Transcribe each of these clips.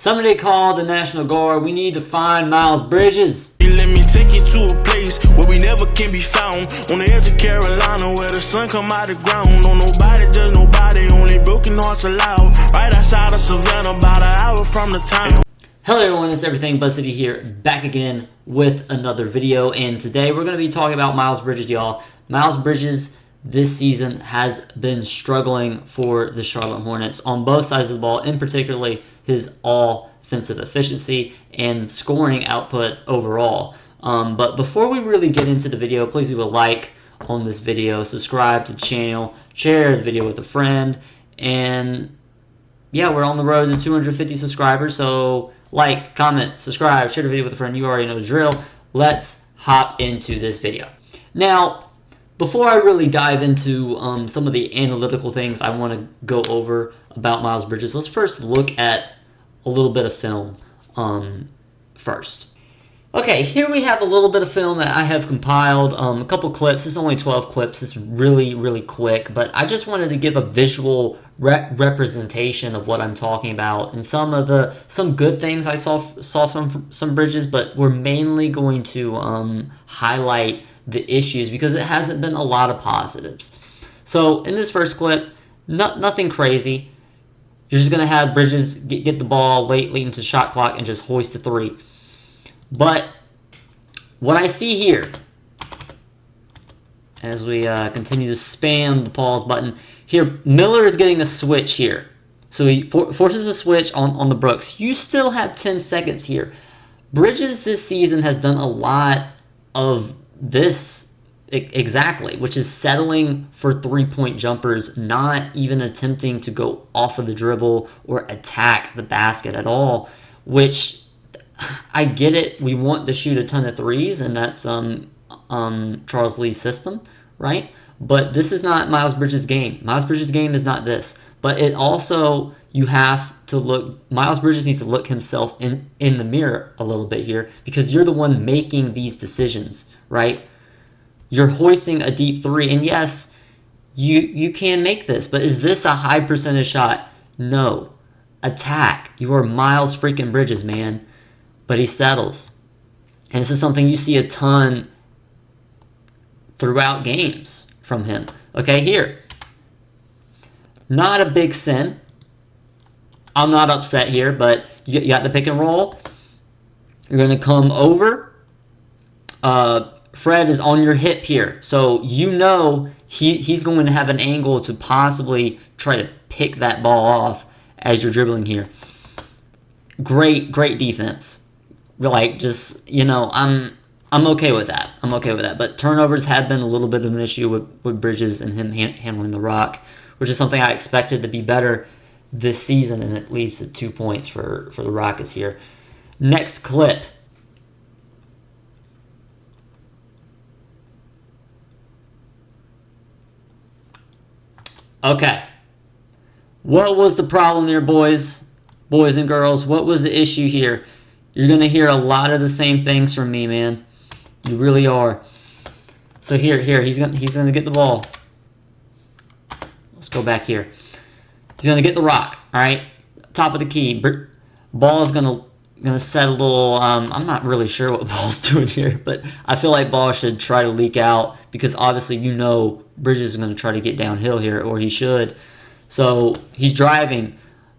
Somebody call the National Guard. We need to find Miles Bridges. Let me take you to a place where we never can be found. On the edge of Carolina where the sun come out of the ground. No nobody, just nobody, only broken hearts allowed. Right outside of Savannah, about an hour from the town. Hello everyone, it's Everything Buzz City here, back again with another video. And today we're going to be talking about Miles Bridges, y'all. Miles Bridges this season has been struggling for the Charlotte Hornets on both sides of the ball, in particularly his offensive efficiency and scoring output overall. But before we really get into the video, please leave a like on this video, subscribe to the channel, share the video with a friend, and yeah, we're on the road to 250 subscribers, so like, comment, subscribe, share the video with a friend. You already know the drill. Let's hop into this video. Now, before I really dive into some of the analytical things I want to go over about Miles Bridges, let's first look at a little bit of film first. Okay, here we have a little bit of film that I have compiled, a couple clips. It's only 12 clips. It's really quick, but I just wanted to give a visual representation of what I'm talking about, and some good things I saw some Bridges, but we're mainly going to highlight the issues because it hasn't been a lot of positives. So in this first clip, nothing crazy. You're just gonna have Bridges get the ball late into shot clock and just hoist a three. But what I see here, as we continue to spam the pause button, here Miller is getting a switch here. So he forces a switch on the Brooks. You still have 10 seconds here. Bridges this season has done a lot of this exactly, which is settling for three-point jumpers, not even attempting to go off of the dribble or attack the basket at all, which I get it. We want to shoot a ton of threes, and that's Charles Lee's system, right? But this is not Miles Bridges' game. Miles Bridges' game is not this. But it also, you have to look, Miles Bridges needs to look himself in the mirror a little bit here, because you're the one making these decisions, right? You're hoisting a deep three, and yes, you can make this, but is this a high percentage shot? No. Attack. You are Miles freaking Bridges, man. But he settles. And this is something you see a ton throughout games from him. Okay, here. Not a big sin. I'm not upset here, but you got the pick and roll. You're going to come over. Fred is on your hip here. So you know he's going to have an angle to possibly try to pick that ball off as you're dribbling here. Great defense. Like, just, you know, I'm okay with that. I'm okay with that. But turnovers have been a little bit of an issue with Bridges and him handling the rock, which is something I expected to be better this season, and at least at 2 points for the Rockets here. Next clip. Okay. What was the problem there, boys and girls? What was the issue here? You're going to hear a lot of the same things from me, man. You really are. So here, he's going to get the ball. Let's go back here. He's going to get the rock, all right? Top of the key. Ball is going to set a little, I'm not really sure what Ball's doing here, but I feel like Ball should try to leak out, because obviously you know Bridges is going to try to get downhill here, or he should. So he's driving.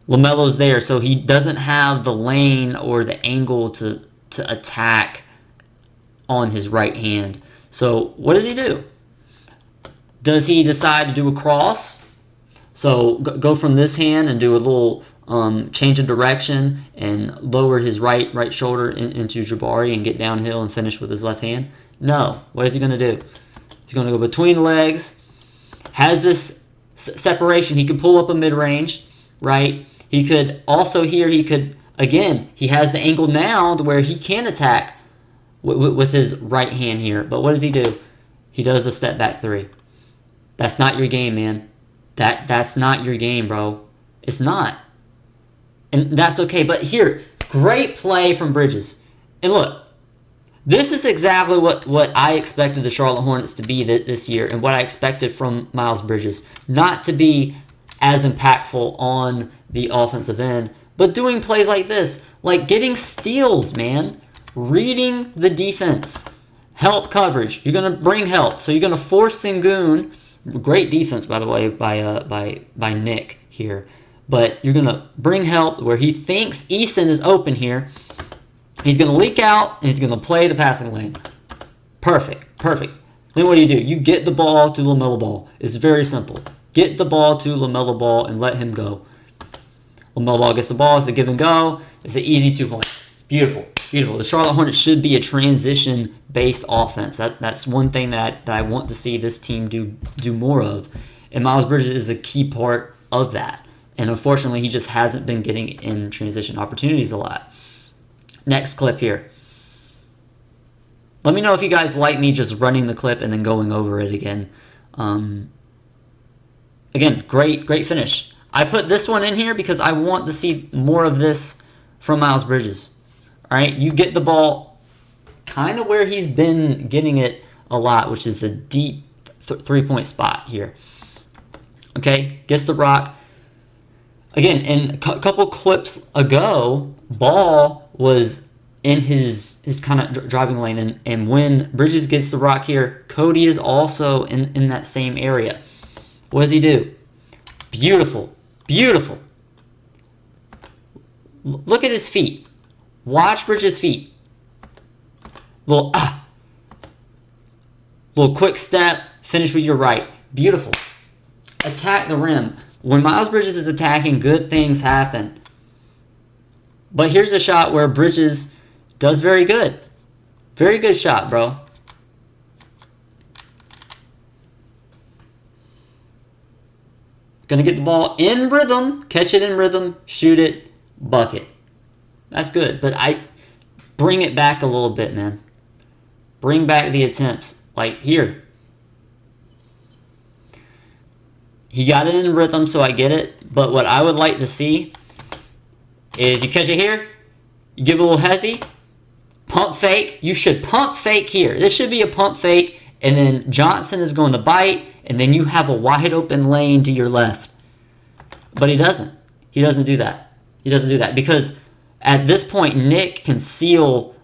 LaMelo's there, so he doesn't have the lane or the angle to attack on his right hand. So what does he do? Does he decide to do a cross? So go from this hand and do a little change of direction and lower his right shoulder into Jabari and get downhill and finish with his left hand? No. What is he going to do? He's going to go between the legs. Has this separation. He can pull up a mid-range, right? He could also here, again, he has the angle now to where he can attack with his right hand here. But what does he do? He does a step back three. That's not your game, man. That's not your game, bro. It's not. And that's okay. But here, great play from Bridges. And look, this is exactly what I expected the Charlotte Hornets to be this year, and what I expected from Miles Bridges. Not to be as impactful on the offensive end, but doing plays like this, like getting steals, man. Reading the defense. Help coverage. You're going to bring help. So you're going to force Sengun. Great defense, by the way, by Nick here. But you're going to bring help where he thinks Eason is open here. He's going to leak out, and he's going to play the passing lane. Perfect. Then what do? You get the ball to LaMelo Ball. It's very simple. Get the ball to LaMelo Ball and let him go. LaMelo Ball gets the ball. It's a give and go. It's an easy 2 points. Beautiful. The Charlotte Hornets should be a transition-based offense. That's one thing that I want to see this team do more of. And Miles Bridges is a key part of that. And unfortunately, he just hasn't been getting in transition opportunities a lot. Next clip here. Let me know if you guys like me just running the clip and then going over it again. Again, great finish. I put this one in here because I want to see more of this from Miles Bridges. All right, you get the ball kind of where he's been getting it a lot, which is a deep three-point spot here. Okay, gets the rock. Again, in a couple clips ago, Ball was in his kind of driving lane, and when Bridges gets the rock here, Cody is also in that same area. What does he do? Beautiful. Look at his feet. Watch Bridges' feet. Little quick step, finish with your right. Beautiful. Attack the rim. When Miles Bridges is attacking, good things happen. But here's a shot where Bridges does very good. Very good shot, bro. Gonna get the ball in rhythm, catch it in rhythm, shoot it, bucket. That's good, but I bring it back a little bit, man. Bring back the attempts. Like here. He got it in rhythm, so I get it. But what I would like to see is you catch it here, you give it a little hezzy, pump fake. You should pump fake here. This should be a pump fake, and then Johnson is going to bite, and then you have a wide open lane to your left. But he doesn't. He doesn't do that. He doesn't do that because at this point, Nick can seal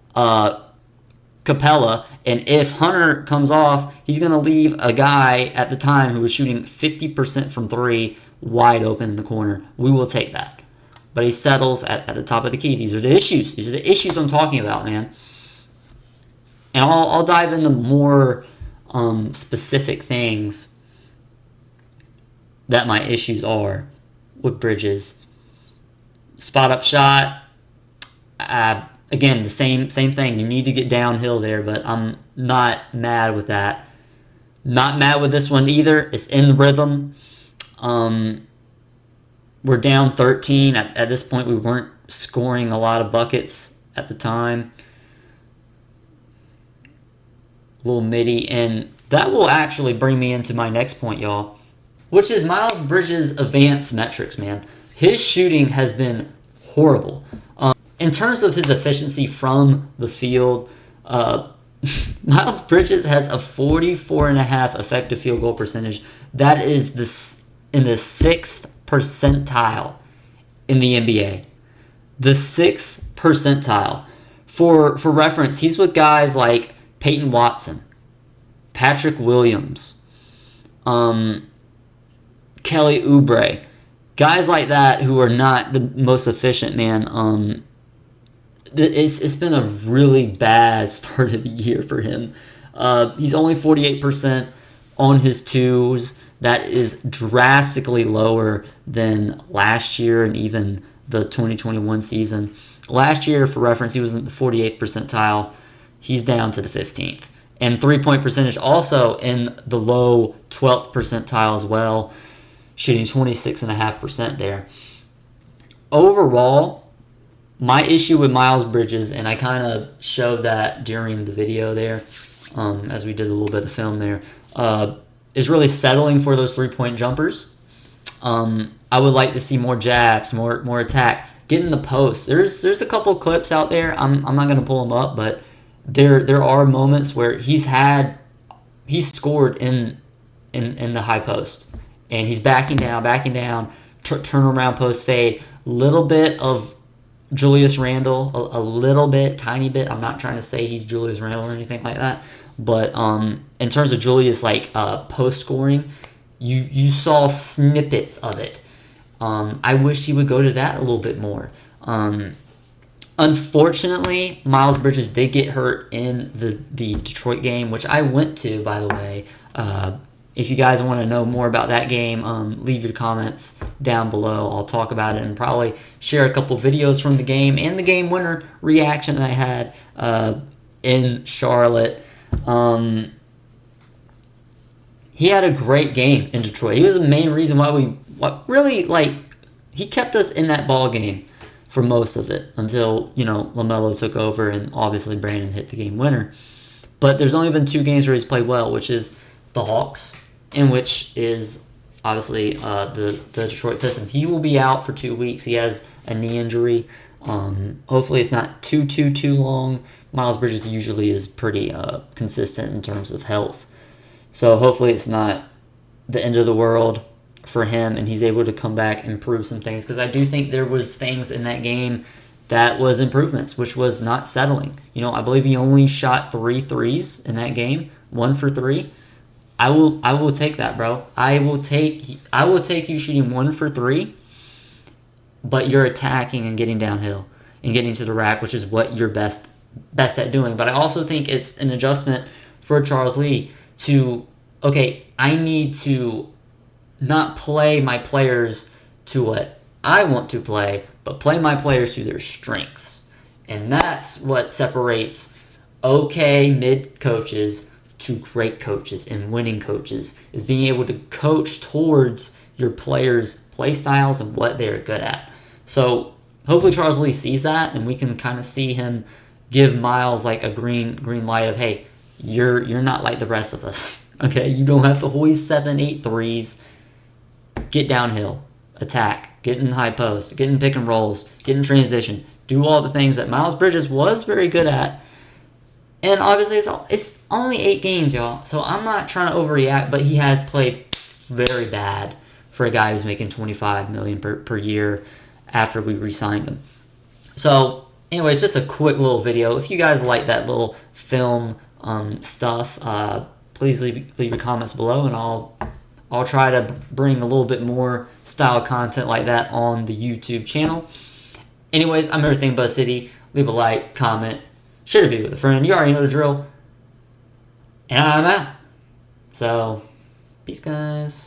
Capella, and if Hunter comes off, he's going to leave a guy at the time who was shooting 50% from three wide open in the corner. We will take that. But he settles at the top of the key. These are the issues. These are the issues I'm talking about, man. And I'll dive into more specific things that my issues are with Bridges. Spot up shot. Again, the same thing. You need to get downhill there, but I'm not mad with that. Not mad with this one either. It's in the rhythm. We're down 13. At this point, we weren't scoring a lot of buckets at the time. A little midi, and that will actually bring me into my next point, y'all, which is Miles Bridges' advanced metrics, man. His shooting has been horrible. In terms of his efficiency from the field, Miles Bridges has a 44.5% effective field goal percentage. That is in the 6th percentile in the NBA. The 6th percentile. For reference, he's with guys like Peyton Watson, Patrick Williams, Kelly Oubre, guys like that who are not the most efficient, man. It's been a really bad start of the year for him. He's only 48% on his twos. That is drastically lower than last year and even the 2021 season. Last year, for reference, he was in the 48th percentile. He's down to the 15th. And three-point percentage also in the low 12th percentile as well, shooting 26.5% there. Overall, my issue with Miles Bridges, and I kind of showed that during the video there, as we did a little bit of film there, is really settling for those three-point jumpers. I would like to see more jabs, more attack, get in the post. There's a couple of clips out there. I'm not going to pull them up, but there are moments where he's scored in the high post, and he's backing down, turn around post fade, little bit of Julius Randle a little bit, tiny bit. I'm not trying to say he's Julius Randle or anything like that, but in terms of Julius like post scoring, you saw snippets of it. I wish he would go to that a little bit more. Unfortunately, Miles Bridges did get hurt in the Detroit game, which I went to, by the way. If you guys want to know more about that game, leave your comments down below. I'll talk about it and probably share a couple videos from the game and the game winner reaction that I had in Charlotte. He had a great game in Detroit. He was the main reason why he kept us in that ball game for most of it until, LaMelo took over and obviously Brandon hit the game winner. But there's only been 2 games where he's played well, which is the Hawks, and which is obviously the Detroit Pistons. He will be out for 2 weeks. He has a knee injury. Hopefully it's not too long. Miles Bridges usually is pretty consistent in terms of health. So hopefully it's not the end of the world for him and he's able to come back and improve some things, because I do think there was things in that game that was improvements, which was not settling. I believe he only shot 3 threes in that game, 1 for 3. I will take that, bro. I will take you shooting 1 for 3, but you're attacking and getting downhill and getting to the rack, which is what you're best at doing. But I also think it's an adjustment for Charles Lee to, okay, I need to not play my players to what I want to play, but play my players to their strengths. And that's what separates okay mid coaches to great coaches and winning coaches, is being able to coach towards your players' play styles and what they're good at. So hopefully Charles Lee sees that and we can kind of see him give Miles like a green light of, hey, you're not like the rest of us. Okay, you don't have to hoist 7, 8 threes. Get downhill, attack, get in high post, get in pick and rolls, get in transition, do all the things that Miles Bridges was very good at. And obviously it's only 8 games, y'all, so I'm not trying to overreact, but he has played very bad for a guy who's making $25 million per year after we re-signed him. So anyways, just a quick little video. If you guys like that little film stuff, please leave your comments below, and I'll try to bring a little bit more style content like that on the YouTube channel. Anyways, I'm Everything Buzz City. Leave a like, comment, share the video with a friend. You already know the drill. And I'm out. So, peace, guys.